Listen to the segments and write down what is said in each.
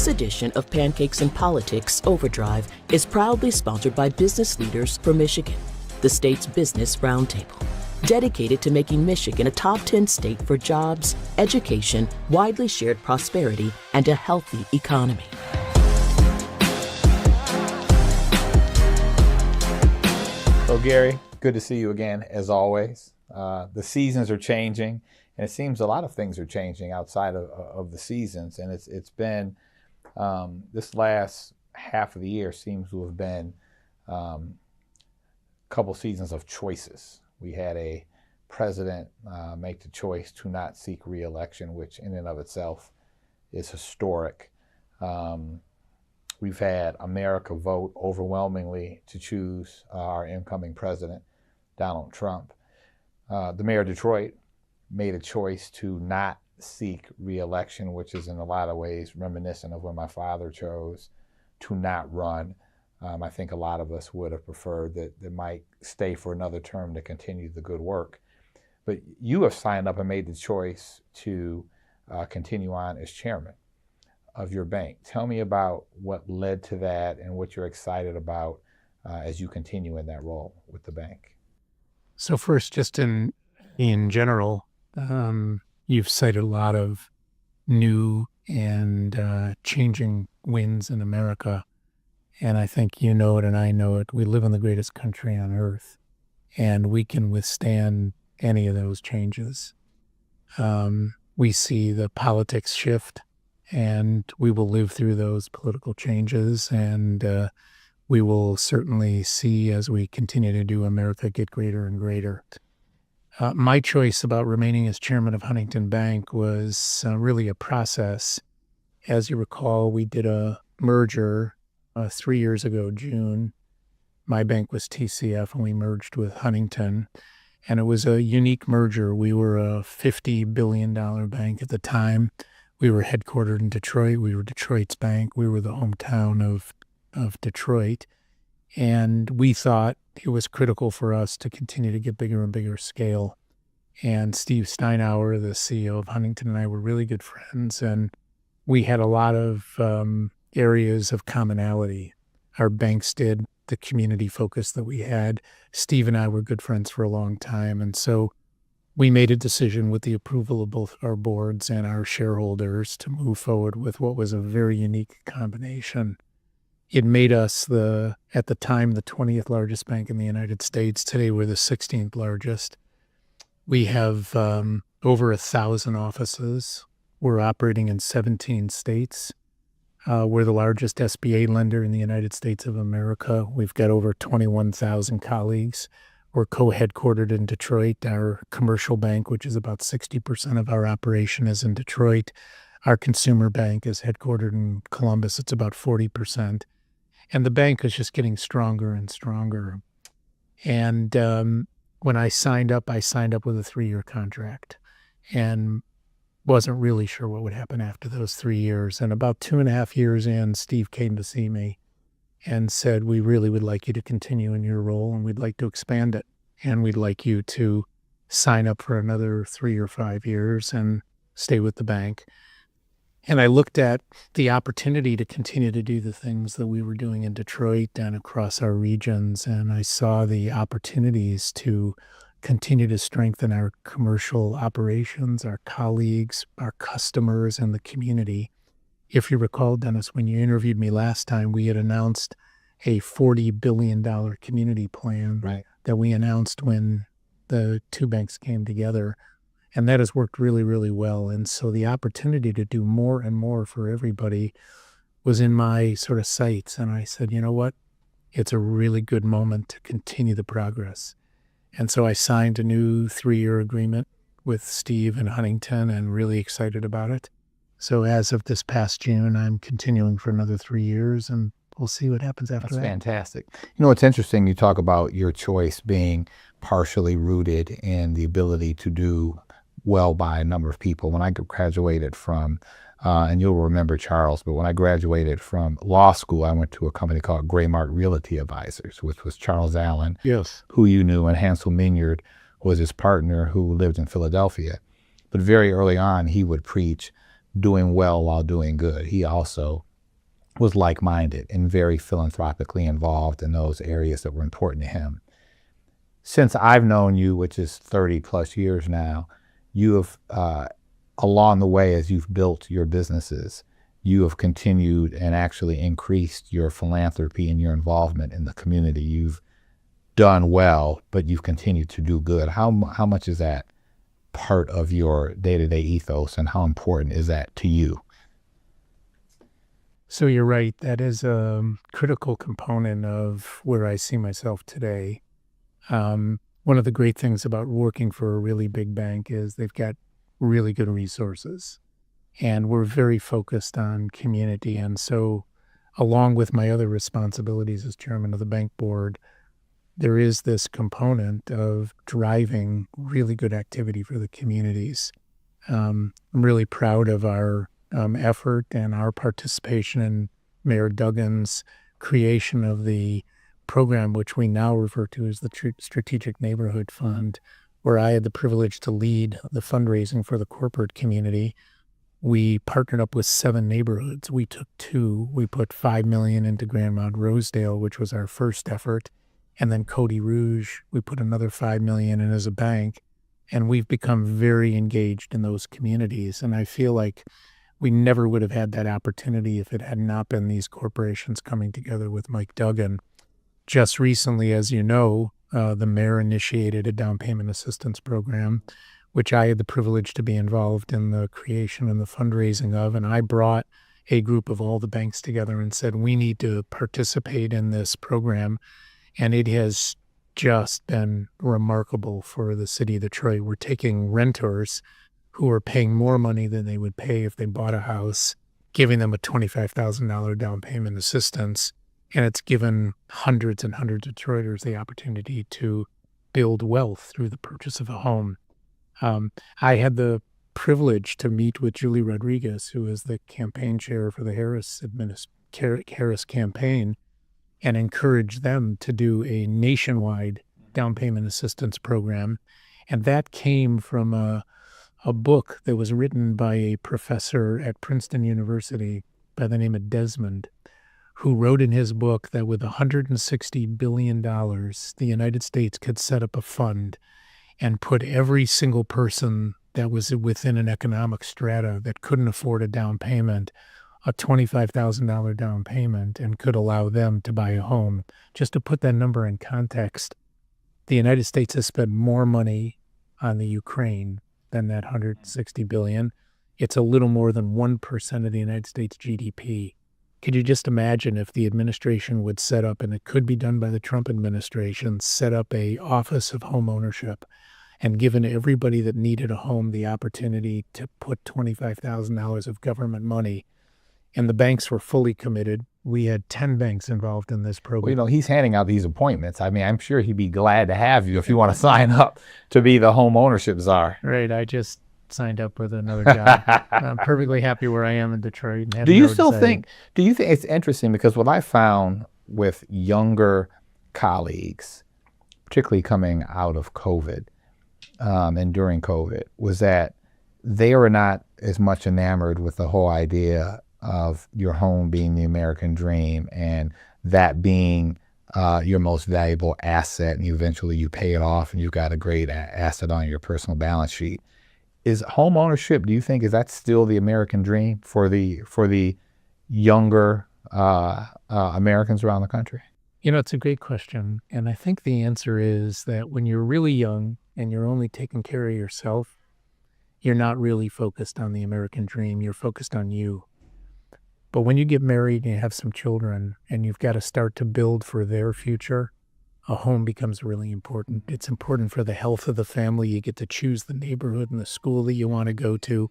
edition of Pancakes and Politics Overdrive is proudly sponsored by business leaders for Michigan, the state's business roundtable, dedicated to making Michigan a top 10 state for jobs, education, widely shared prosperity, and a healthy economy. So Gary, good to see you again, as always. The seasons are changing, and it seems a lot of things are changing outside of the seasons. And it's been, this last half of the year seems to have been a couple seasons of choices. We had a president make the choice to not seek re-election, which in and of itself is historic. We've had America vote overwhelmingly to choose our incoming president, Donald Trump. The mayor of Detroit made a choice to not seek re-election, which is in a lot of ways reminiscent of when my father chose to not run. I think a lot of us would have preferred that they might stay for another term to continue the good work. But you have signed up and made the choice to continue on as chairman of your bank. Tell me about what led to that and what you're excited about as you continue in that role with the bank. So first, just in general, you've cited a lot of new and changing winds in America. And I think you know it and I know it. We live in the greatest country on earth, and we can withstand any of those changes. We see the politics shift, and we will live through those political changes, and we will certainly see, as we continue to do, America get greater and greater. My choice about remaining as chairman of Huntington Bank was really a process. As you recall, we did a merger 3 years ago, June. My bank was TCF, and we merged with Huntington. And it was a unique merger. We were a $50 billion bank at the time. We were headquartered in Detroit. We were Detroit's bank. We were the hometown of Detroit. And we thought it was critical for us to continue to get bigger and bigger scale. And Steve Steinauer, the CEO of Huntington, and I were really good friends. And we had a lot of areas of commonality. Our banks did, the community focus that we had. Steve and I were good friends for a long time. And so we made a decision with the approval of both our boards and our shareholders to move forward with what was a very unique combination. It made us, at the time, the 20th largest bank in the United States. Today, we're the 16th largest. We have over 1,000 offices. We're operating in 17 states. We're the largest SBA lender in the United States of America. We've got over 21,000 colleagues. We're co-headquartered in Detroit. Our commercial bank, which is about 60% of our operation, is in Detroit. Our consumer bank is headquartered in Columbus. It's about 40%. And the bank is just getting stronger and stronger. And when I signed up with a 3-year contract and wasn't really sure what would happen after those 3 years. And about 2.5 years in, Steve came to see me and said, we really would like you to continue in your role, and we'd like to expand it. And we'd like you to sign up for another 3 or 5 years and stay with the bank. And I looked at the opportunity to continue to do the things that we were doing in Detroit and across our regions. And I saw the opportunities to continue to strengthen our commercial operations, our colleagues, our customers, and the community. If you recall, Dennis, when you interviewed me last time, we had announced a $40 billion community plan that we announced when the two banks came together. And that has worked really, really well. And so the opportunity to do more and more for everybody was in my sort of sights. And I said, you know what? It's a really good moment to continue the progress. And so I signed a new 3-year agreement with Steve and Huntington, and really excited about it. So as of this past June, I'm continuing for another 3 years, and we'll see what happens after that. That's fantastic. You know, it's interesting you talk about your choice being partially rooted in the ability to do well by a number of people. When I graduated from, and you'll remember Charles, but when I graduated from law school, I went to a company called Graymark Realty Advisors, which was Charles Allen, yes, who you knew, and Hansel Minyard was his partner who lived in Philadelphia. But very early on, he would preach doing well while doing good. He also was like-minded and very philanthropically involved in those areas that were important to him. Since I've known you, which is 30 plus years now, you have, along the way, as you've built your businesses, you have continued and actually increased your philanthropy and your involvement in the community. You've done well, but you've continued to do good. How much is that part of your day-to-day ethos, and how important is that to you? So you're right. That is a critical component of where I see myself today. One of the great things about working for a really big bank is they've got really good resources, and we're very focused on community. And so, along with my other responsibilities as chairman of the bank board, there is this component of driving really good activity for the communities. I'm really proud of our effort and our participation in Mayor Duggan's creation of the program, which we now refer to as the Strategic Neighborhood Fund, where I had the privilege to lead the fundraising for the corporate community. We partnered up with 7 neighborhoods. We took 2. We put $5 million into Grand Mount Rosedale, which was our first effort. And then Cody Rouge, we put another $5 million in as a bank. And we've become very engaged in those communities. And I feel like we never would have had that opportunity if it had not been these corporations coming together with Mike Duggan. Just recently, as you know, the mayor initiated a down payment assistance program, which I had the privilege to be involved in the creation and the fundraising of. And I brought a group of all the banks together and said, we need to participate in this program. And it has just been remarkable for the city of Detroit. We're taking renters who are paying more money than they would pay if they bought a house, giving them a $25,000 down payment assistance. And it's given hundreds and hundreds of Detroiters the opportunity to build wealth through the purchase of a home. I had the privilege to meet with Julie Rodriguez, who is the campaign chair for the Harris campaign, and encourage them to do a nationwide down payment assistance program. And that came from a book that was written by a professor at Princeton University by the name of Desmond, who wrote in his book that with $160 billion, the United States could set up a fund and put every single person that was within an economic strata that couldn't afford a down payment, a $25,000 down payment, and could allow them to buy a home. Just to put that number in context, the United States has spent more money on the Ukraine than that $160 billion. It's a little more than 1% of the United States GDP. Could you just imagine if the administration would set up, and it could be done by the Trump administration, set up a office of home ownership and given everybody that needed a home the opportunity to put $25,000 of government money, and the banks were fully committed. We had 10 banks involved in this program. Well, he's handing out these appointments. I mean, I'm sure he'd be glad to have you if you want to sign up to be the home ownership czar. Right. I just signed up with another job. I'm perfectly happy where I am in Detroit. Do you think it's interesting, because what I found with younger colleagues, particularly coming out of COVID and during COVID, was that they were not as much enamored with the whole idea of your home being the American dream and that being your most valuable asset, and eventually you pay it off and you've got a great asset on your personal balance sheet. Is home ownership, do you think, is that still the American dream for the younger Americans around the country? It's a great question. And I think the answer is that when you're really young and you're only taking care of yourself, you're not really focused on the American dream. You're focused on you. But when you get married and you have some children and you've got to start to build for their future, a home becomes really important. It's important for the health of the family. You get to choose the neighborhood and the school that you want to go to.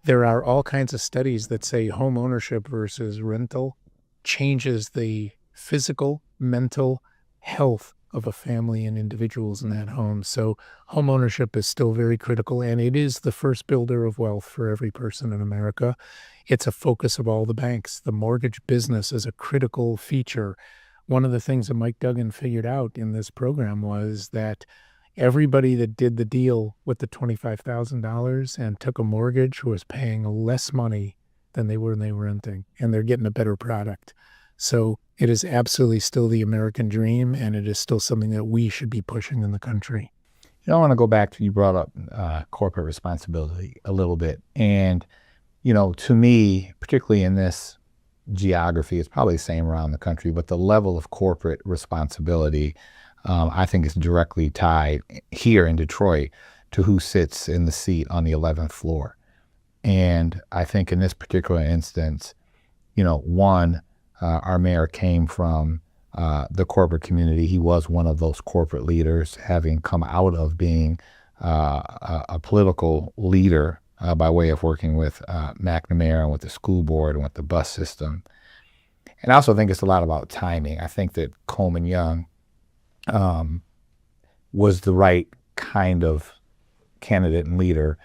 There are all kinds of studies that say home ownership versus rental changes the physical, mental health of a family and individuals in that home. So home ownership is still very critical, and it is the first builder of wealth for every person in America. It's a focus of all the banks. The mortgage business is a critical feature. One of the things that Mike Duggan figured out in this program was that everybody that did the deal with the $25,000 and took a mortgage was paying less money than they were when they were renting, and they're getting a better product. So it is absolutely still the American dream, and it is still something that we should be pushing in the country. I want to go back to, you brought up corporate responsibility a little bit. And, to me, particularly in this geography, it's probably the same around the country, but the level of corporate responsibility, I think, is directly tied here in Detroit to who sits in the seat on the 11th floor. And I think in this particular instance, one, our mayor came from the corporate community. He was one of those corporate leaders, having come out of being a political leader by way of working with McNamara and with the school board and with the bus system. And I also think it's a lot about timing. I think that Coleman Young was the right kind of candidate and leader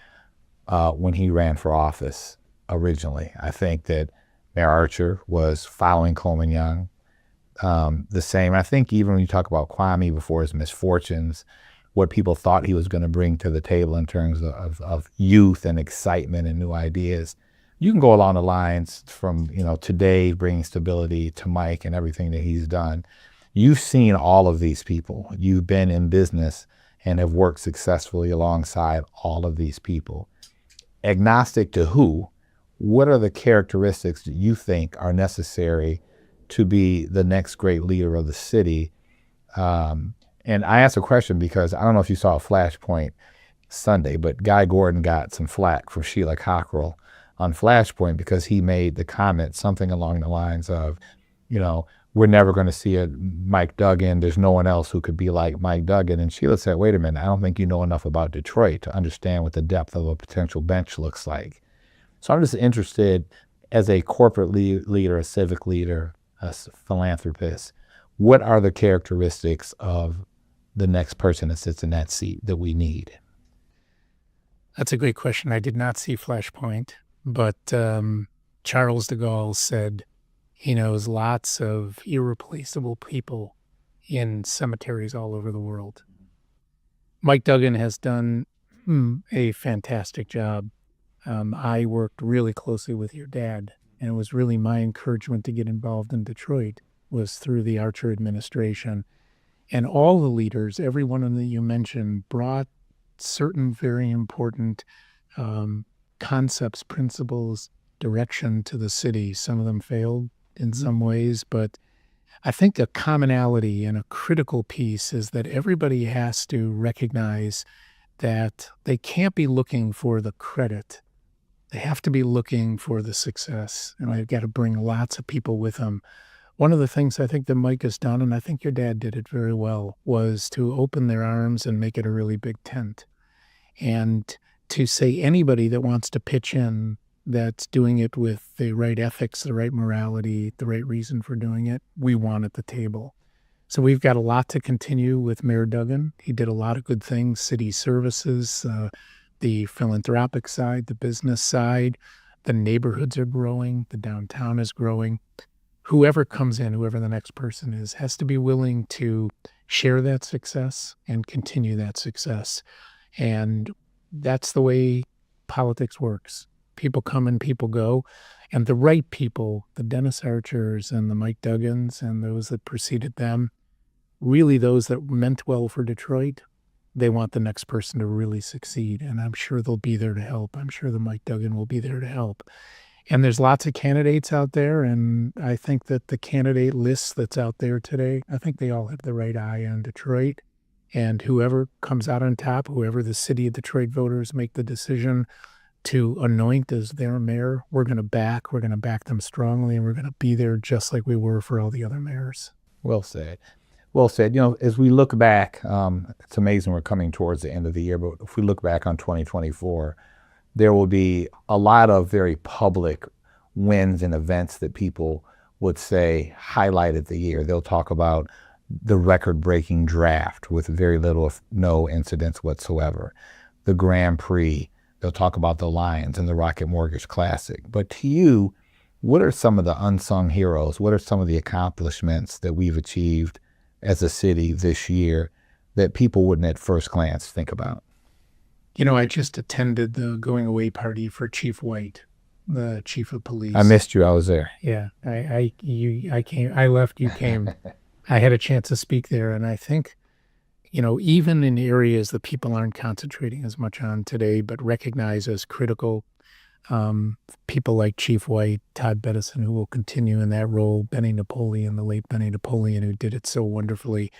when he ran for office originally. I think that Mayor Archer was following Coleman Young the same. I think even when you talk about Kwame before his misfortunes, what people thought he was going to bring to the table in terms of youth and excitement and new ideas, you can go along the lines from, today bringing stability to Mike and everything that he's done. You've seen all of these people. You've been in business and have worked successfully alongside all of these people. Agnostic to who, what are the characteristics that you think are necessary to be the next great leader of the city? And I asked a question because I don't know if you saw Flashpoint Sunday, but Guy Gordon got some flack from Sheila Cockrell on Flashpoint because he made the comment, something along the lines of, we're never going to see a Mike Duggan. There's no one else who could be like Mike Duggan. And Sheila said, wait a minute, I don't think you know enough about Detroit to understand what the depth of a potential bench looks like. So I'm just interested, as a corporate leader, a civic leader, a philanthropist, what are the characteristics of the next person that sits in that seat that we need? That's a great question. I did not see Flashpoint, but Charles de Gaulle said he knows lots of irreplaceable people in cemeteries all over the world. Mike Duggan has done a fantastic job. I worked really closely with your dad, and it was really my encouragement to get involved in Detroit was through the Archer administration. And all the leaders, every one of them that you mentioned, brought certain very important concepts, principles, direction to the city. Some of them failed in some ways, but I think a commonality and a critical piece is that everybody has to recognize that they can't be looking for the credit. They have to be looking for the success, and I've got to bring lots of people with them. One of the things I think that Mike has done, and I think your dad did it very well, was to open their arms and make it a really big tent. And to say anybody that wants to pitch in that's doing it with the right ethics, the right morality, the right reason for doing it, we want at the table. So we've got a lot to continue with Mayor Duggan. He did a lot of good things, city services, the philanthropic side, the business side. The neighborhoods are growing. The downtown is growing. Whoever comes in, whoever the next person is, has to be willing to share that success and continue that success. And that's the way politics works. People come and people go. And the right people, the Dennis Archers and the Mike Duggans and those that preceded them, really those that meant well for Detroit, they want the next person to really succeed. And I'm sure they'll be there to help. I'm sure the Mike Duggan will be there to help. And there's lots of candidates out there, and I think that the candidate list that's out there today, I think they all have the right eye on Detroit. And whoever comes out on top, whoever the city of Detroit voters make the decision to anoint as their mayor, we're going to back them strongly, and we're going to be there just like we were for all the other mayors. Well said. Well said. As we look back, it's amazing we're coming towards the end of the year, but if we look back on 2024, there will be a lot of very public wins and events that people would say highlighted the year. They'll talk about the record-breaking draft with very little, if no incidents whatsoever, the Grand Prix. They'll talk about the Lions and the Rocket Mortgage Classic. But to you, what are some of the unsung heroes? What are some of the accomplishments that we've achieved as a city this year that people wouldn't at first glance think about? I just attended the going away party for Chief White, the chief of police. I missed you. I was there. Yeah, I came. I left. You came. I had a chance to speak there, and I think, even in areas that people aren't concentrating as much on today, but recognize as critical, people like Chief White, Todd Bettison, who will continue in that role, Benny Napoleon, the late Benny Napoleon, who did it so wonderfully.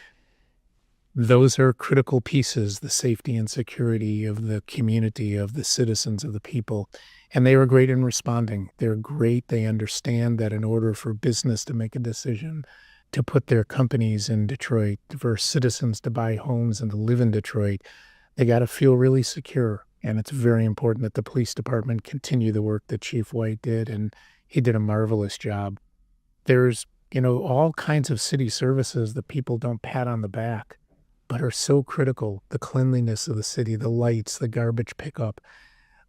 Those are critical pieces, the safety and security of the community, of the citizens, of the people. And they were great in responding. They're great. They understand that in order for business to make a decision to put their companies in Detroit, for citizens to buy homes and to live in Detroit, they got to feel really secure. And it's very important that the police department continue the work that Chief White did, and he did a marvelous job. There's, all kinds of city services that people don't pat on the back, but are so critical. The cleanliness of the city, the lights, the garbage pickup.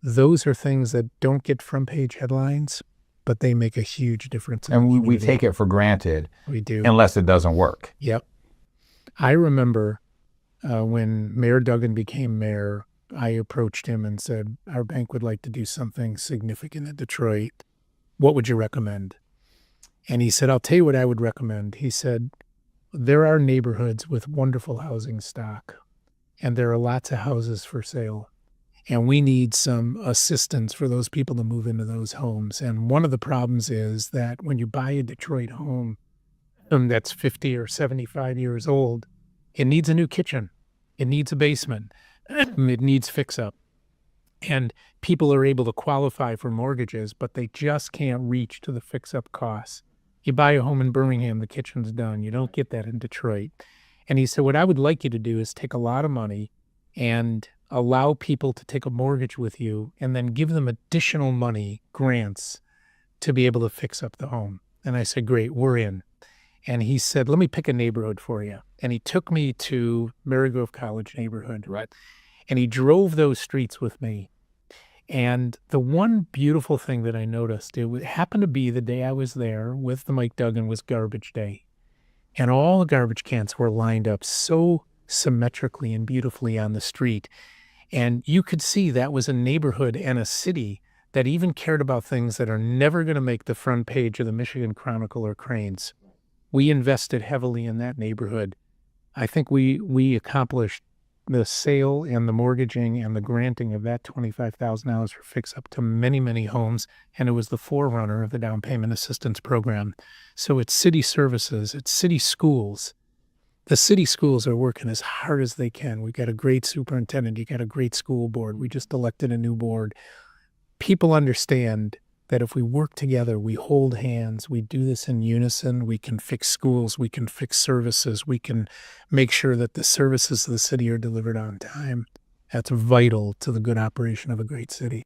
Those are things that don't get front page headlines, but they make a huge difference. And we take it for granted. We do. Unless it doesn't work. Yep. I remember when Mayor Duggan became mayor, I approached him and said, our bank would like to do something significant in Detroit. What would you recommend? And he said, I'll tell you what I would recommend. He said, there are neighborhoods with wonderful housing stock, and there are lots of houses for sale. And we need some assistance for those people to move into those homes. And one of the problems is that when you buy a Detroit home that's 50 or 75 years old, it needs a new kitchen. It needs a basement. It needs fix-up. And people are able to qualify for mortgages, but they just can't reach to the fix-up costs. You buy a home in Birmingham, the kitchen's done. You don't get that in Detroit. And he said, what I would like you to do is take a lot of money and allow people to take a mortgage with you and then give them additional money, grants, to be able to fix up the home. And I said, great, we're in. And he said, let me pick a neighborhood for you. And he took me to Marygrove College neighborhood. Right. And he drove those streets with me. And the one beautiful thing that I noticed, it happened to be the day I was there with the Mike Duggan was garbage day. And all the garbage cans were lined up so symmetrically and beautifully on the street. And you could see that was a neighborhood and a city that even cared about things that are never going to make the front page of the Michigan Chronicle or Cranes. We invested heavily in that neighborhood. I think we accomplished the sale and the mortgaging and the granting of that $25,000 for fix-up to many, many homes, and it was the forerunner of the down payment assistance program. So it's city services, it's city schools. The city schools are working as hard as they can. We've got a great superintendent. You got a great school board. We just elected a new board. People understand that if we work together, we hold hands, we do this in unison, we can fix schools, we can fix services, we can make sure that the services of the city are delivered on time. That's vital to the good operation of a great city.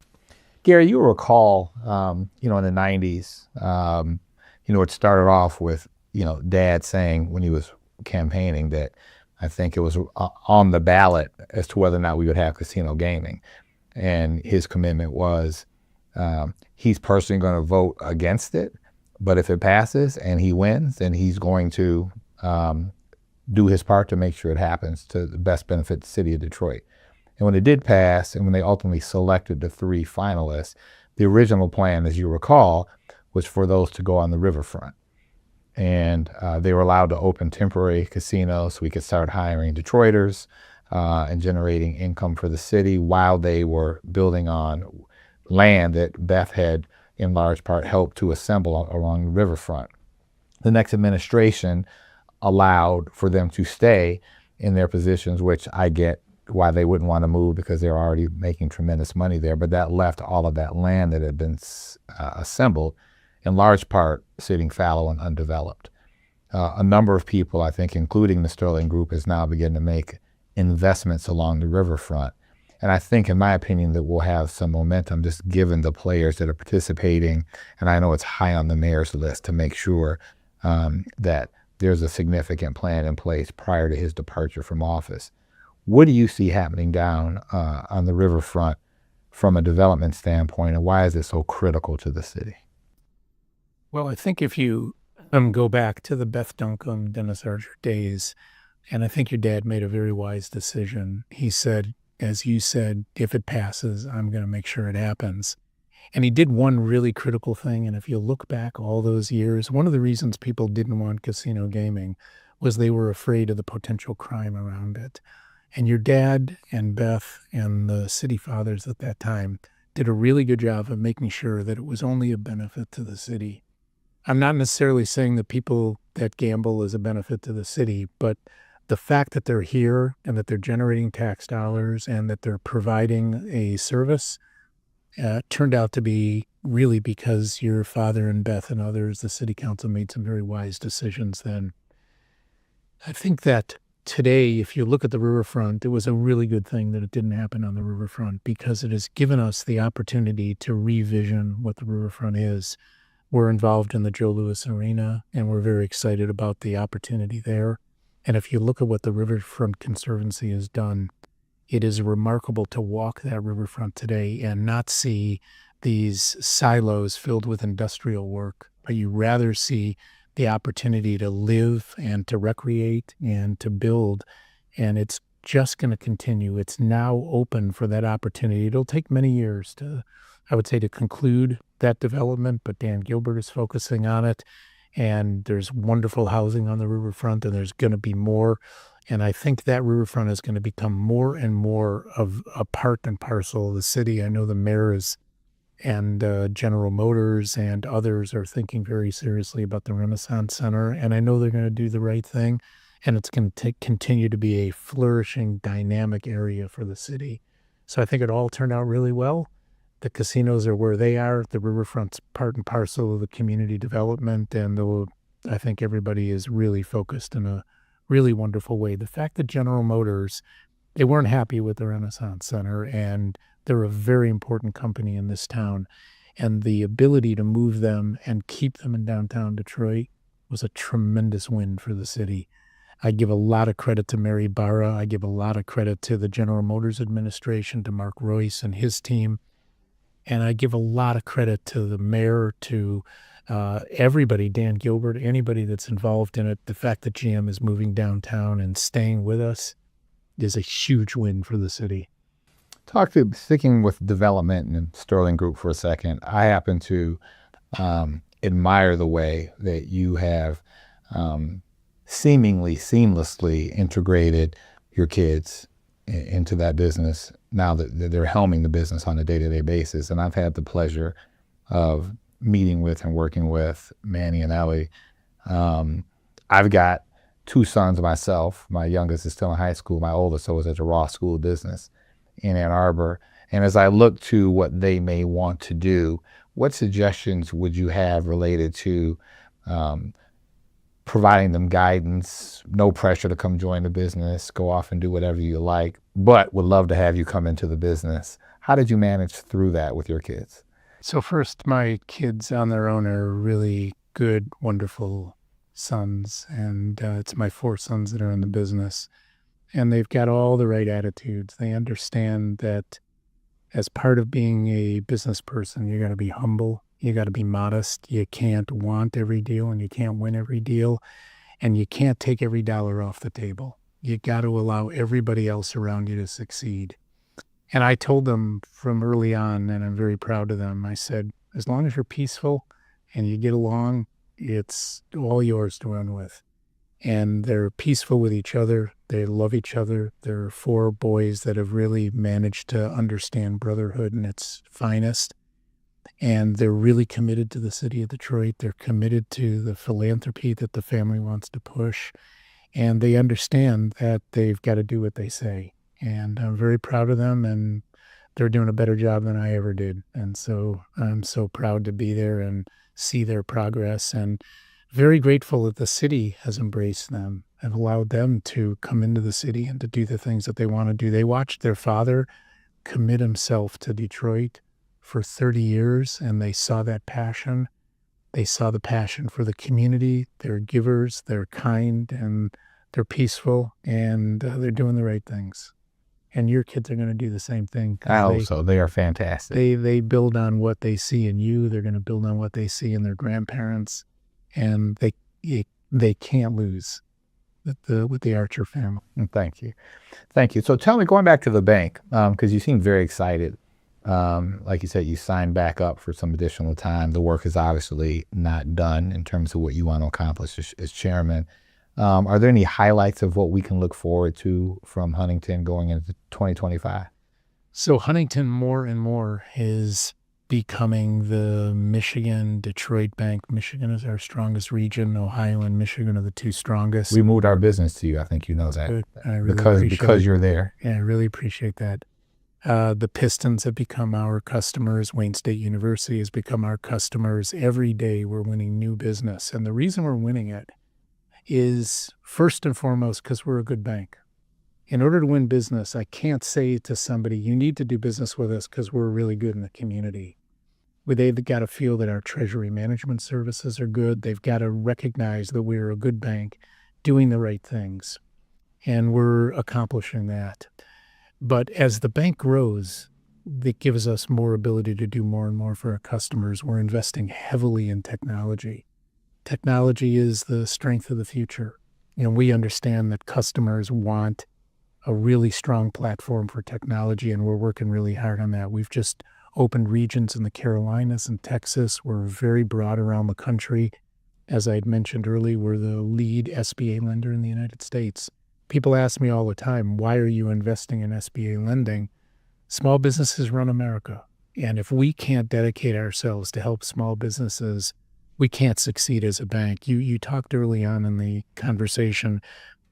Gary, you recall, in the 90s, it started off with, Dad saying when he was campaigning that I think it was on the ballot as to whether or not we would have casino gaming. And his commitment was he's personally going to vote against it, but if it passes and he wins, then he's going to do his part to make sure it happens to the best benefit the city of Detroit. And when it did pass, and when they ultimately selected the 3 finalists, the original plan, as you recall, was for those to go on the riverfront. And they were allowed to open temporary casinos so we could start hiring Detroiters and generating income for the city while they were building on land that Beth had in large part helped to assemble along the riverfront. The next administration allowed for them to stay in their positions, which I get why they wouldn't want to move because they're already making tremendous money there, but that left all of that land that had been assembled in large part sitting fallow and undeveloped. A number of people, I think, including the Sterling Group, is now beginning to make investments along the riverfront. And I think, in my opinion, that we'll have some momentum just given the players that are participating. And I know it's high on the mayor's list to make sure that there's a significant plan in place prior to his departure from office. What do you see happening down on the riverfront from a development standpoint, and why is it so critical to the city? Well, I think if you go back to the Beth Duncan, Dennis Archer days, and I think your dad made a very wise decision. He said, as you said, if it passes, I'm going to make sure it happens. And he did one really critical thing. And if you look back all those years, one of the reasons people didn't want casino gaming was they were afraid of the potential crime around it. And your dad and Beth and the city fathers at that time did a really good job of making sure that it was only a benefit to the city. I'm not necessarily saying that people that gamble is a benefit to the city, but the fact that they're here and that they're generating tax dollars and that they're providing a service turned out to be really because your father and Beth and others, the city council, made some very wise decisions then. I think that today, if you look at the riverfront, it was a really good thing that it didn't happen on the riverfront because it has given us the opportunity to revision what the riverfront is. We're involved in the Joe Louis Arena, and we're very excited about the opportunity there. And if you look at what the Riverfront Conservancy has done, it is remarkable to walk that riverfront today and not see these silos filled with industrial work, but you rather see the opportunity to live and to recreate and to build. And it's just going to continue. It's now open for that opportunity. It'll take many years to, I would say, to conclude that development, but Dan Gilbert is focusing on it. And there's wonderful housing on the riverfront, and there's going to be more. And I think that riverfront is going to become more and more of a part and parcel of the city. I know the mayor is, and General Motors and others are thinking very seriously about the Renaissance Center. And I know they're going to do the right thing. And it's going to continue to be a flourishing, dynamic area for the city. So I think it all turned out really well. The casinos are where they are. The riverfront's part and parcel of the community development. And I think everybody is really focused in a really wonderful way. The fact that General Motors, they weren't happy with the Renaissance Center, and they're a very important company in this town. And the ability to move them and keep them in downtown Detroit was a tremendous win for the city. I give a lot of credit to Mary Barra. I give a lot of credit to the General Motors administration, to Mark Royce and his team. And I give a lot of credit to the mayor, to everybody, Dan Gilbert, anybody that's involved in it. The fact that GM is moving downtown and staying with us is a huge win for the city. Sticking with development and Sterling Group for a second, I happen to admire the way that you have seemingly seamlessly integrated your kids into that business now that they're helming the business on a day-to-day basis. And I've had the pleasure of meeting with and working with Manny and Ellie. I've got two sons myself. My youngest is still in high school. My oldest was at the Ross School of Business in Ann Arbor. And as I look to what they may want to do, what suggestions would you have related to providing them guidance, no pressure to come join the business, go off and do whatever you like, but would love to have you come into the business? How did you manage through that with your kids? So first, my kids on their own are really good, wonderful sons. And it's my four sons that are in the business. And they've got all the right attitudes. They understand that as part of being a business person, you got to be humble. You got to be modest. You can't want every deal and you can't win every deal. And you can't take every dollar off the table. You got to allow everybody else around you to succeed. And I told them from early on, and I'm very proud of them, I said, as long as you're peaceful and you get along, it's all yours to run with. And they're peaceful with each other. They love each other. There are four boys that have really managed to understand brotherhood in its finest. And they're really committed to the city of Detroit. They're committed to the philanthropy that the family wants to push. And they understand that they've got to do what they say. And I'm very proud of them, and they're doing a better job than I ever did. And so I'm so proud to be there and see their progress, and very grateful that the city has embraced them and allowed them to come into the city and to do the things that they want to do. They watched their father commit himself to Detroit for 30 years, and they saw that passion. They saw the passion for the community. They're givers, they're kind, and they're peaceful, and they're doing the right things. And your kids are going to do the same thing. I hope so. They are fantastic. They build on what they see in you. They're going to build on what they see in their grandparents, and they can't lose with the Archer family. Thank you. So tell me, going back to the bank, because you seem very excited Like you said, you signed back up for some additional time. The work is obviously not done in terms of what you want to accomplish as chairman. Are there any highlights of what we can look forward to from Huntington going into 2025? So Huntington more and more is becoming the Michigan, Detroit bank. Michigan is our strongest region. Ohio and Michigan are the two strongest. We moved our business to you. I think you know that. Good. I really appreciate because you're there. Yeah, I really appreciate that. The Pistons have become our customers. Wayne State University has become our customers. Every day we're winning new business. And the reason we're winning it is first and foremost because we're a good bank. In order to win business, I can't say to somebody, you need to do business with us because we're really good in the community. They've got to feel that our treasury management services are good. They've got to recognize that we're a good bank doing the right things. And we're accomplishing that. But as the bank grows, it gives us more ability to do more and more for our customers. We're investing heavily in technology. Technology is the strength of the future. And we understand that customers want a really strong platform for technology, and we're working really hard on that. We've just opened regions in the Carolinas and Texas. We're very broad around the country. As I had mentioned earlier, we're the lead SBA lender in the United States. People ask me all the time, why are you investing in SBA lending? Small businesses run America. And if we can't dedicate ourselves to help small businesses, we can't succeed as a bank. You talked early on in the conversation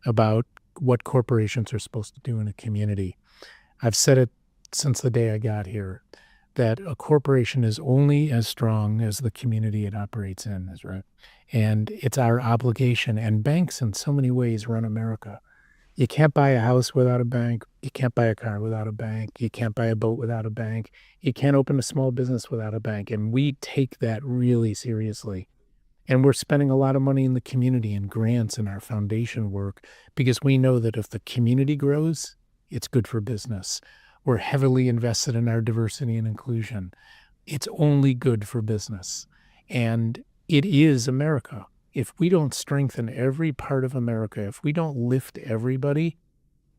about what corporations are supposed to do in a community. I've said it since the day I got here, that a corporation is only as strong as the community it operates in, is right. And it's our obligation. And banks in so many ways run America. You can't buy a house without a bank. You can't buy a car without a bank. You can't buy a boat without a bank. You can't open a small business without a bank. And we take that really seriously. And we're spending a lot of money in the community and grants in our foundation work because we know that if the community grows, it's good for business. We're heavily invested in our diversity and inclusion. It's only good for business. And it is America. If we don't strengthen every part of America, if we don't lift everybody,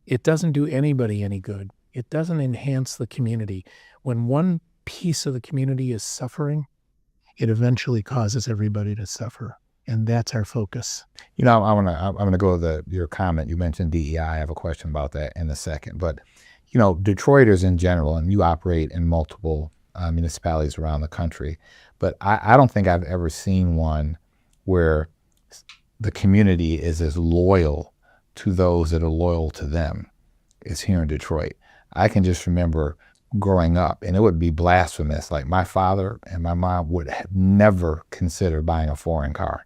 it doesn't do anybody any good. It doesn't enhance the community. When one piece of the community is suffering, it eventually causes everybody to suffer. And that's our focus. You know, I'm gonna go to your comment. You mentioned DEI. I have a question about that in a second. But, you know, Detroiters in general, and you operate in multiple municipalities around the country, but I don't think I've ever seen one where the community is as loyal to those that are loyal to them as here in Detroit. I can just remember growing up, and it would be blasphemous. Like my father and my mom would have never considered buying a foreign car.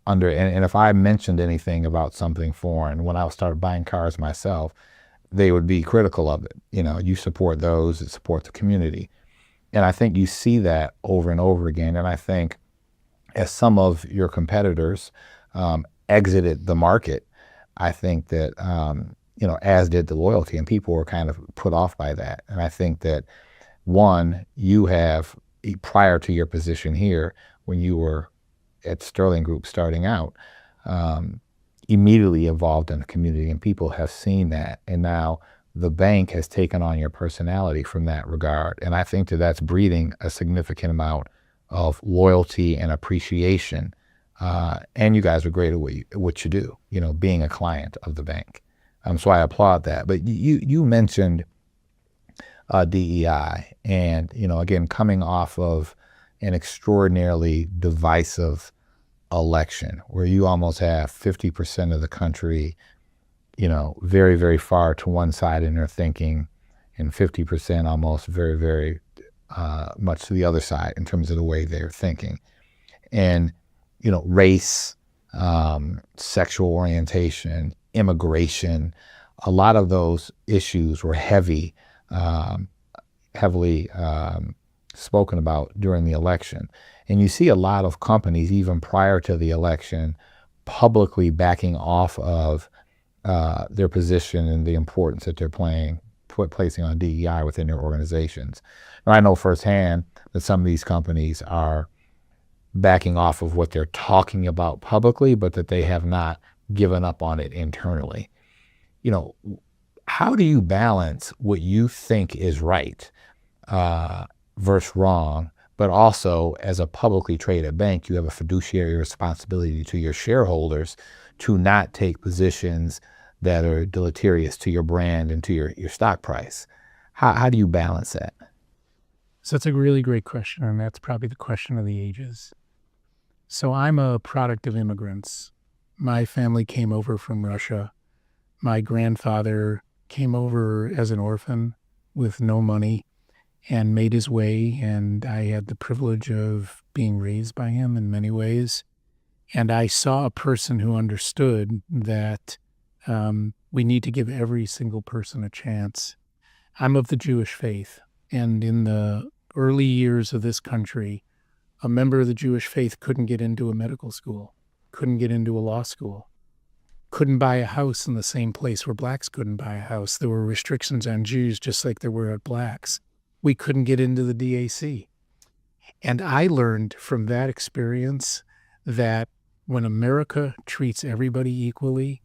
And if I mentioned anything about something foreign, when I started buying cars myself, they would be critical of it. You know, you support those that support the community. And I think you see that over and over again. And I think as some of your competitors exited the market, I think that, you know, as did the loyalty, and people were kind of put off by that. And I think that, one, you have, prior to your position here, when you were at Sterling Group starting out, immediately evolved in the community, and people have seen that. And now the bank has taken on your personality from that regard. And I think that that's breeding a significant amount of loyalty and appreciation. And you guys are great at what you do, you know, being a client of the bank. So I applaud that. But you mentioned DEI, and, you know, again, coming off of an extraordinarily divisive election where you almost have 50% of the country, you know, very, very far to one side in their thinking, and 50% almost very, very much to the other side in terms of the way they're thinking. And, you know, race, sexual orientation, immigration, a lot of those issues were heavily spoken about during the election. And you see a lot of companies, even prior to the election, publicly backing off of their position and the importance that they're placing on DEI within their organizations. Now, I know firsthand that some of these companies are backing off of what they're talking about publicly, but that they have not given up on it internally. You know, how do you balance what you think is right versus wrong, but also as a publicly traded bank, you have a fiduciary responsibility to your shareholders to not take positions that are deleterious to your brand and to your stock price. How do you balance that? So that's a really great question, and that's probably the question of the ages. So I'm a product of immigrants. My family came over from Russia. My grandfather came over as an orphan with no money and made his way, and I had the privilege of being raised by him in many ways. And I saw a person who understood that we need to give every single person a chance. I'm of the Jewish faith, and in the early years of this country, a member of the Jewish faith couldn't get into a medical school, couldn't get into a law school, couldn't buy a house in the same place where blacks couldn't buy a house. There were restrictions on Jews just like there were at blacks. We couldn't get into the DAC. And I learned from that experience that when America treats everybody equally,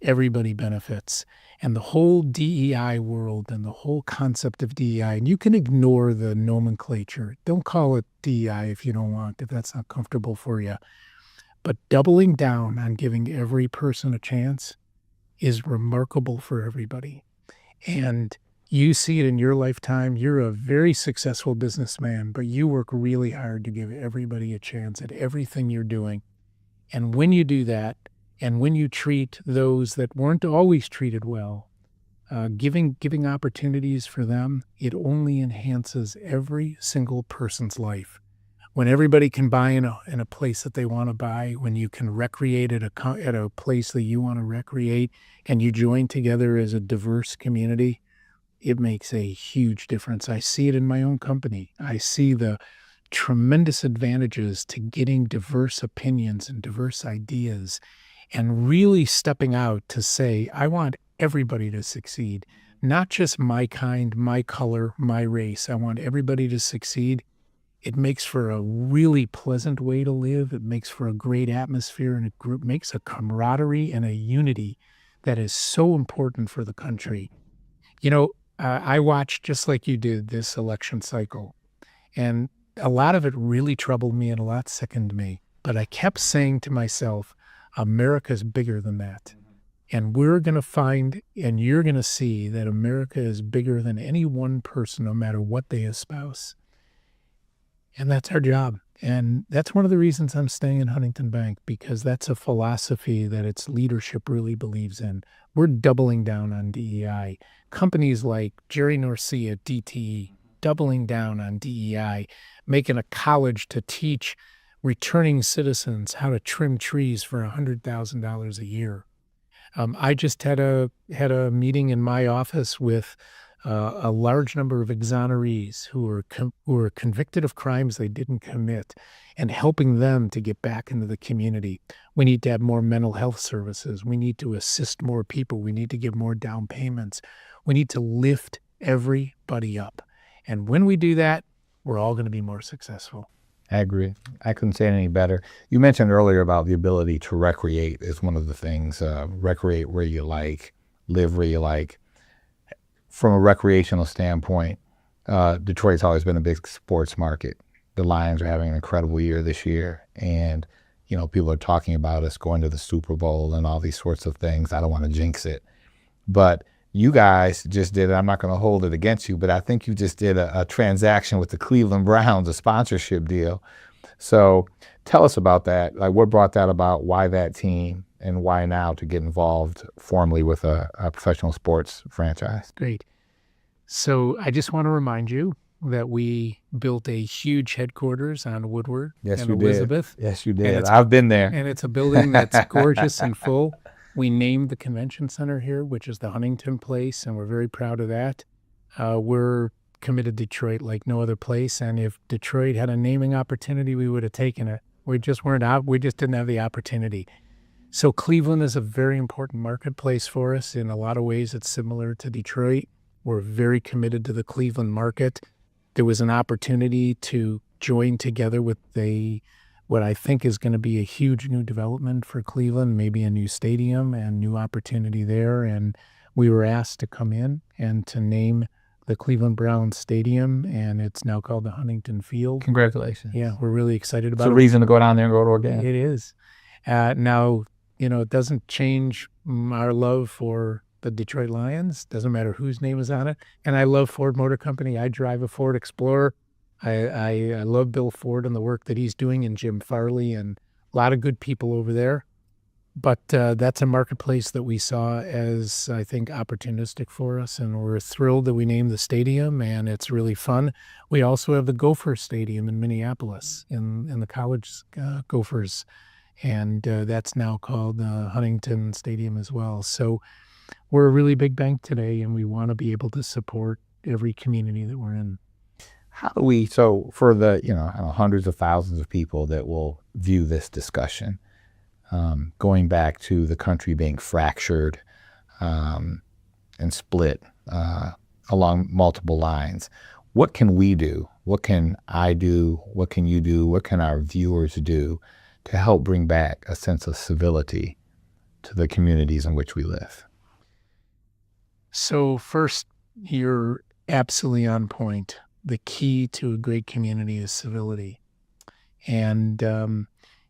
everybody benefits. And the whole DEI world and the whole concept of DEI, and you can ignore the nomenclature. Don't call it DEI if you don't want, if that's not comfortable for you. But doubling down on giving every person a chance is remarkable for everybody. And you see it in your lifetime. You're a very successful businessman, but you work really hard to give everybody a chance at everything you're doing. And when you do that, and when you treat those that weren't always treated well, giving opportunities for them, it only enhances every single person's life. When everybody can buy in a place that they want to buy, when you can recreate at a place that you want to recreate, and you join together as a diverse community, it makes a huge difference. I see it in my own company. I see the tremendous advantages to getting diverse opinions and diverse ideas and really stepping out to say, I want everybody to succeed, not just my kind, my color, my race. I want everybody to succeed. It makes for a really pleasant way to live. It makes for a great atmosphere, and it makes a camaraderie and a unity that is so important for the country. You know, I watched, just like you did, this election cycle, and a lot of it really troubled me and a lot sickened me. But I kept saying to myself, America's bigger than that. And we're going to find, and you're going to see that America is bigger than any one person, no matter what they espouse. And that's our job. And that's one of the reasons I'm staying in Huntington Bank, because that's a philosophy that its leadership really believes in. We're doubling down on DEI. Companies like Jerry Norcia at DTE, doubling down on DEI, making a college to teach returning citizens how to trim trees for $100,000 a year. I just had a meeting in my office with a large number of exonerees who were convicted of crimes they didn't commit, and helping them to get back into the community. We need to have more mental health services. We need to assist more people. We need to give more down payments. We need to lift everybody up. And when we do that, we're all going to be more successful. I agree. I couldn't say it any better. You mentioned earlier about the ability to recreate is one of the things. Recreate where you like, live where you like. From a recreational standpoint, Detroit's always been a big sports market. The Lions are having an incredible year this year, and people are talking about us going to the Super Bowl and all these sorts of things. I don't want to jinx it, but you guys just did, I'm not going to hold it against you, but I think you just did a transaction with the Cleveland Browns, a sponsorship deal. So tell us about that. Like, what brought that about? Why that team? And why now to get involved formally with a professional sports franchise? Great. So I just want to remind you that we built a huge headquarters on Woodward and Elizabeth. Yes, you did. I've been there. And it's a building that's gorgeous and full. We named the convention center here, which is the Huntington Place, and we're very proud of that. We're committed to Detroit like no other place, and if Detroit had a naming opportunity, we would have taken it. We just weren't out. We just didn't have the opportunity. So Cleveland is a very important marketplace for us. In a lot of ways, it's similar to Detroit. We're very committed to the Cleveland market. There was an opportunity to join together with what I think is going to be a huge new development for Cleveland, maybe a new stadium and new opportunity there. And we were asked to come in and to name the Cleveland Browns Stadium, and it's now called the Huntington Field. Congratulations. Yeah, we're really excited about It's a reason to go down there and go to a game. It is. Now, it doesn't change our love for the Detroit Lions. Doesn't matter whose name is on it. And I love Ford Motor Company. I drive a Ford Explorer. I love Bill Ford and the work that he's doing, and Jim Farley, and a lot of good people over there. But that's a marketplace that we saw as, I think, opportunistic for us, and we're thrilled that we named the stadium, and it's really fun. We also have the Gopher Stadium in Minneapolis, in the college Gophers, and that's now called Huntington Stadium as well. So we're a really big bank today, and we want to be able to support every community that we're in. How do we, so for the, hundreds of thousands of people that will view this discussion, going back to the country being fractured and split along multiple lines, what can we do? What can I do? What can you do? What can our viewers do to help bring back a sense of civility to the communities in which we live? So first, you're absolutely on point. The key to a great community is civility. And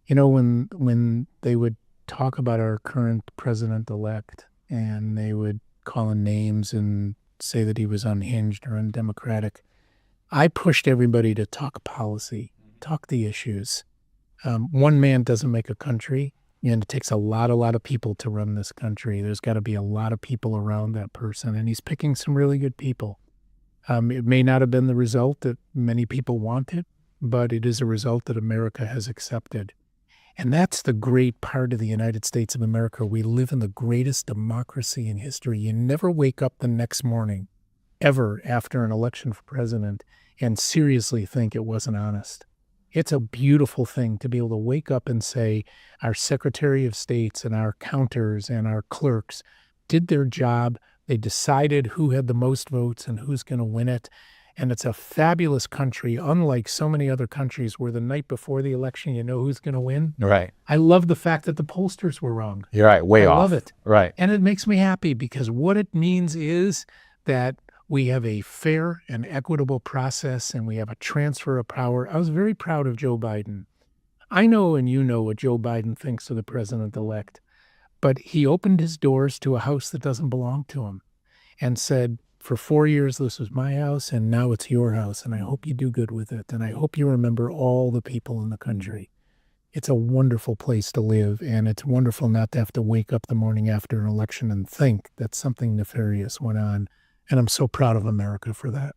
when they would talk about our current president-elect, and they would call him names and say that he was unhinged or undemocratic, I pushed everybody to talk policy, talk the issues. One man doesn't make a country, and it takes a lot of people to run this country. There's got to be a lot of people around that person, and he's picking some really good people. It may not have been the result that many people wanted, but it is a result that America has accepted. And that's the great part of the United States of America. We live in the greatest democracy in history. You never wake up the next morning, ever, after an election for president, and seriously think it wasn't honest. It's a beautiful thing to be able to wake up and say our Secretary of States and our counters and our clerks did their job. They decided who had the most votes and who's going to win it. And it's a fabulous country, unlike so many other countries where the night before the election, you know who's going to win. Right. I love the fact that the pollsters were wrong. You're right. Way off. I love it. Right. And it makes me happy, because what it means is that we have a fair and equitable process, and we have a transfer of power. I was very proud of Joe Biden. I know, and you know, what Joe Biden thinks of the president-elect, but he opened his doors to a house that doesn't belong to him and said, for 4 years, this was my house, and now it's your house, and I hope you do good with it, and I hope you remember all the people in the country. It's a wonderful place to live, and it's wonderful not to have to wake up the morning after an election and think that something nefarious went on, and I'm so proud of America for that.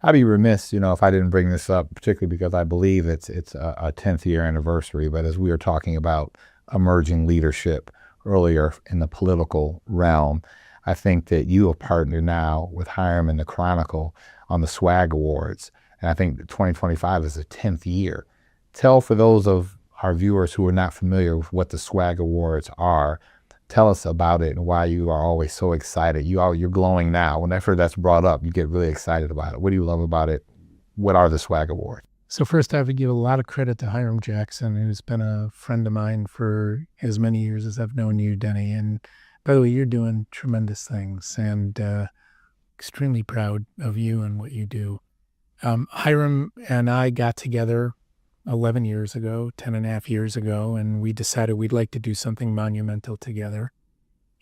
I'd be remiss, if I didn't bring this up, particularly because I believe it's a 10th year anniversary, but as we were talking about emerging leadership earlier in the political realm, I think that you have partnered now with Hiram and the Chronicle on the SWAG Awards. And I think that 2025 is the 10th year. Tell, for those of our viewers who are not familiar with what the SWAG Awards are, tell us about it and why you are always so excited. You're glowing now. Whenever that's brought up, you get really excited about it. What do you love about it? What are the SWAG Awards? So first, I have to give a lot of credit to Hiram Jackson, who's been a friend of mine for as many years as I've known you, Denny. And by the way, you're doing tremendous things, and extremely proud of you and what you do. Hiram and I got together 11 years ago, 10 and a half years ago, and we decided we'd like to do something monumental together.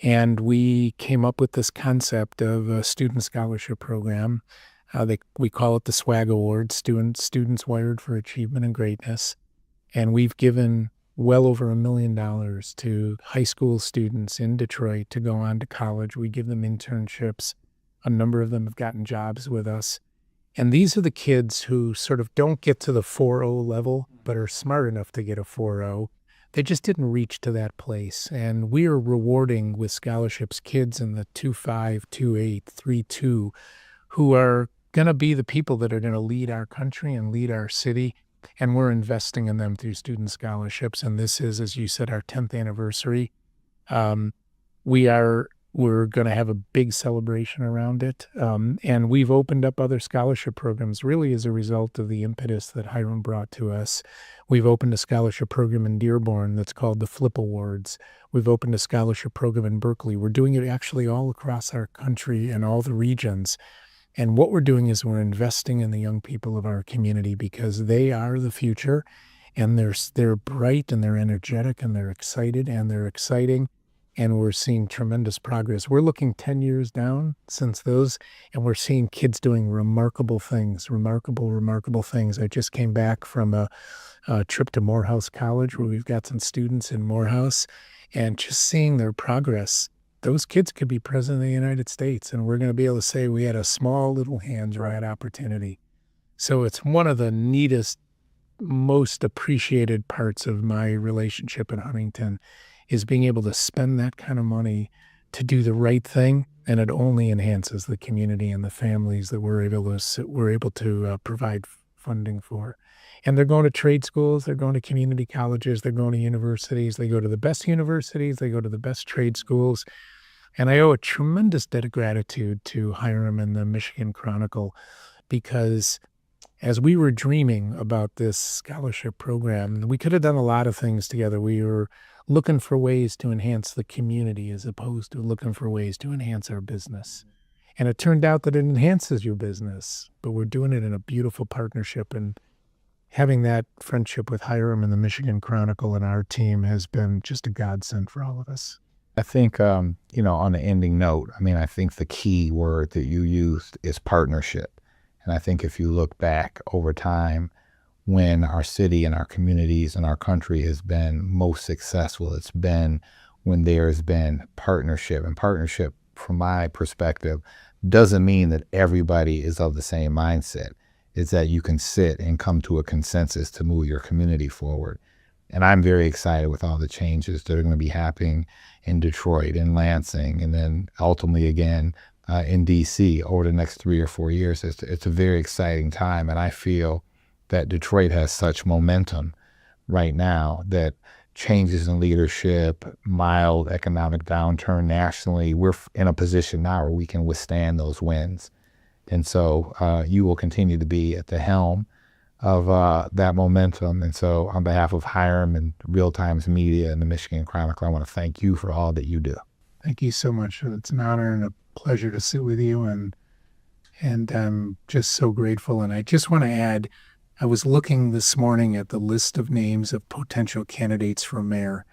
And we came up with this concept of a student scholarship program. We call it the SWAG Awards, Students Wired for Achievement and Greatness. And we've given well over $1 million to high school students in Detroit to go on to college. We give them internships. A number of them have gotten jobs with us. And these are the kids who sort of don't get to the 4.0 level, but are smart enough to get a 4.0. They just didn't reach to that place. And we are rewarding with scholarships kids in the 2.5, 2.8, 3.2 who are going to be the people that are going to lead our country and lead our city. And we're investing in them through student scholarships. And this is, as you said, our 10th anniversary. We're going to have a big celebration around it. And we've opened up other scholarship programs really as a result of the impetus that Hiram brought to us. We've opened a scholarship program in Dearborn that's called the Flip Awards. We've opened a scholarship program in Berkeley. We're doing it actually all across our country and all the regions. And what we're doing is we're investing in the young people of our community because they are the future, and they're bright and they're energetic and they're excited and they're exciting, and we're seeing tremendous progress. We're looking 10 years down since those, and we're seeing kids doing remarkable things, remarkable things. I just came back from a trip to Morehouse College where we've got some students in Morehouse, and just seeing their progress. Those kids could be president of the United States, and we're going to be able to say we had a small little hands-right opportunity. So it's one of the neatest, most appreciated parts of my relationship in Huntington is being able to spend that kind of money to do the right thing, and it only enhances the community and the families that we're able to provide funding for. And they're going to trade schools, they're going to community colleges, they're going to universities, they go to the best universities, they go to the best trade schools. And I owe a tremendous debt of gratitude to Hiram and the Michigan Chronicle, because as we were dreaming about this scholarship program, we could have done a lot of things together. We were looking for ways to enhance the community as opposed to looking for ways to enhance our business. And it turned out that it enhances your business, but we're doing it in a beautiful partnership. And having that friendship with Hiram and the Michigan Chronicle and our team has been just a godsend for all of us. I think, on the ending note, I think the key word that you used is partnership. And I think if you look back over time, when our city and our communities and our country has been most successful, it's been when there's been partnership. And partnership, from my perspective, doesn't mean that everybody is of the same mindset. It's that you can sit and come to a consensus to move your community forward. And I'm very excited with all the changes that are going to be happening in Detroit, in Lansing, and then ultimately again in D.C. over the next 3 or 4 years. It's a very exciting time, and I feel that Detroit has such momentum right now that changes in leadership, mild economic downturn nationally, we're in a position now where we can withstand those winds. And so you will continue to be at the helm of that momentum. And so on behalf of Hiram and Real Times Media and the Michigan Chronicle, I want to thank you for all that you do. Thank you so much. It's an honor and a pleasure to sit with you, and I'm just so grateful. And I just want to add, I was looking this morning at the list of names of potential candidates for mayor.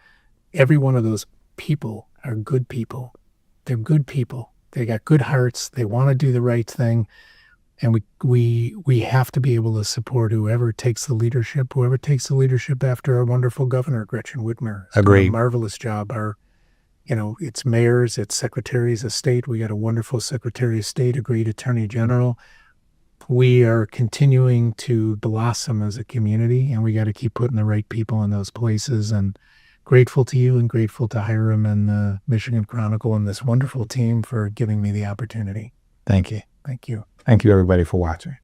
Every one of those people are good people. They're good people. They got good hearts. They want to do the right thing. And we have to be able to support whoever takes the leadership after our wonderful governor, Gretchen Whitmer. Agreed. Done a marvelous job. It's mayors, it's secretaries of state. We got a wonderful secretary of state, a great attorney general. We are continuing to blossom as a community, and we got to keep putting the right people in those places. And grateful to you and grateful to Hiram and the Michigan Chronicle and this wonderful team for giving me the opportunity. Thank you. Thank you. Thank you, everybody, for watching.